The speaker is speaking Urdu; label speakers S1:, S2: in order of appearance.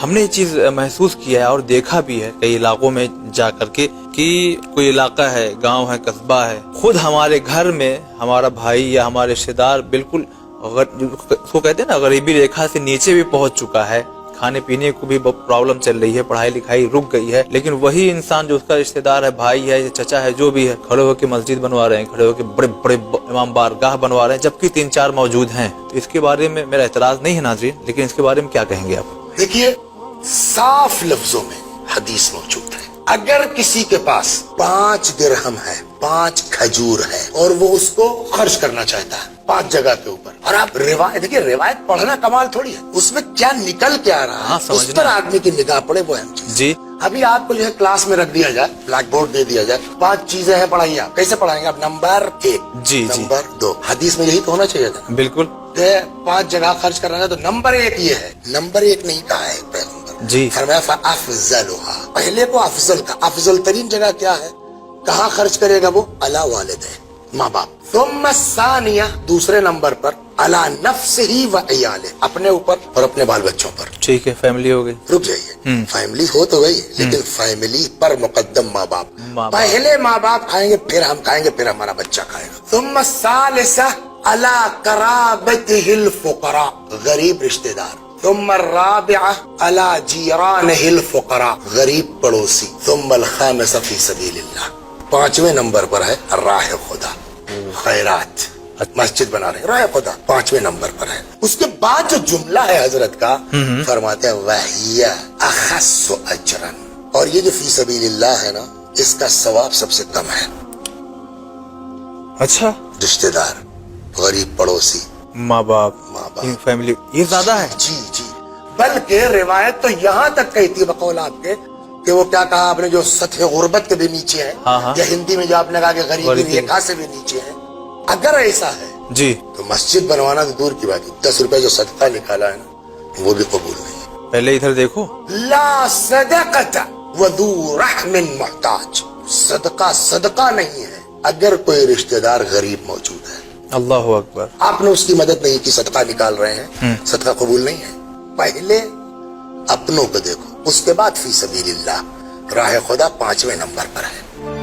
S1: ہم نے یہ چیز محسوس کیا ہے اور دیکھا بھی ہے کئی علاقوں میں جا کر کے کہ کوئی علاقہ ہے، گاؤں ہے، قصبہ ہے، خود ہمارے گھر میں ہمارا بھائی یا ہمارے رشتے دار بالکل اس کو کہتے ہیں نا غریبی ریکھا سے نیچے بھی پہنچ چکا ہے، کھانے پینے کو بھی پرابلم چل رہی ہے، پڑھائی لکھائی رک گئی ہے، لیکن وہی انسان جو اس کا رشتہ دار ہے، بھائی ہے، چچا ہے، جو بھی ہے، کھڑے ہو کے مسجد بنوا رہے ہیں، کھڑے ہو کے بڑے بڑے امام بارگاہ بنوا رہے ہیں، جبکہ 3-4 موجود ہیں. تو اس کے بارے میں میرا اعتراض نہیں ہے ناظرین، لیکن اس کے بارے میں کیا کہیں گے آپ؟
S2: دیکھیے صاف لفظوں میں حدیث موجود ہے، اگر کسی کے پاس 5 درہم ہے، 5 کھجور ہے اور وہ اس کو خرچ کرنا چاہتا ہے 5 جگہ کے اوپر، اور آپ روایت دیکھیے، روایت پڑھنا کمال تھوڑی ہے، اس میں کیا نکل کے آ رہا ہے اس پر آدمی کی نگاہ پڑے، وہ اہم چیز.
S1: جی
S2: ابھی آپ کو جو ہے کلاس میں رکھ دیا جائے، بلیک بورڈ دے دیا جائے، 5 چیزیں ہیں، پڑھائیے. آپ کیسے پڑھائیں گے؟ آپ نمبر 1،
S1: جی
S2: نمبر 2. حدیث میں یہی تو ہونا چاہیے تھا.
S1: بالکل
S2: 5 جگہ خرچ کرنا ہے تو نمبر 1 یہ ہے. نمبر 1 نہیں کہا ہے پیغمبر،
S1: جی
S2: فرمایا فافضلها، پہلے کو افضل کا، افضل ترین جگہ کیا ہے، کہاں خرچ کرے گا وہ؟ علی والدہ، ماں باپ. ثم الثانیہ، دوسرے نمبر پر علی نفسہ و عیالہ، اپنے اوپر اور اپنے بال بچوں پر.
S1: ٹھیک ہے، فیملی ہو گئی.
S2: رک جائیے، فیملی ہو تو گئی لیکن فیملی پر مقدم ماں باپ.
S1: ماں باپ.
S2: پہلے ماں باپ کھائیں گے، پھر ہم کھائیں گے، پھر ہمارا بچہ کھائے گا. ثم الثالثہ علی قرابتہ الفقراء، غریب رشتہ دار. ثم الرابعہ علی جیرانہ الفقراء، غریب پڑوسی. ثم الخامسہ فی سبیل اللہ، 5ویں نمبر پر ہے راہ خدا، خیرات. مسجد بنا رہے ہیں، راہ خدا 5ویں نمبر پر ہے. اس کے بعد جو جملہ ہے حضرت کا، فرماتے ہیں وَهِيَ أَخَصُّ أَجْرًا، اور یہ جو فی سبیل اللہ ہے نا، اس کا ثواب سب سے کم ہے.
S1: اچھا،
S2: رشتہ دار، غریب پڑوسی،
S1: ماں باپ، فیملی، یہ زیادہ ہے.
S2: جی جی. بلکہ روایت تو یہاں تک کہتی ہے بقول آپ کے کہ وہ کیا کہا آپ نے، جو سطح غربت کے بھی نیچے ہے، یا ہندی میں جو آپ نے کہا کہ غریبی ریکھا سے بھی نیچے ہے. اگر ایسا ہے
S1: جی
S2: تو مسجد بنوانا تو دور کی بات ہے، 10 روپے جو صدقہ نکالا ہے نا وہ بھی قبول نہیں.
S1: پہلے ادھر دیکھو،
S2: لا صدقۃ وذو رحم محتاج، صدقہ صدقہ نہیں ہے اگر کوئی رشتہ دار غریب موجود ہے.
S1: اللہ اکبر.
S2: آپ نے اس کی مدد نہیں کی، صدقہ نکال رہے ہیں، صدقہ قبول نہیں ہے. پہلے اپنوں کو دیکھو، اس کے بعد فی سبیل اللہ، راہ خدا 5ویں نمبر پر ہے.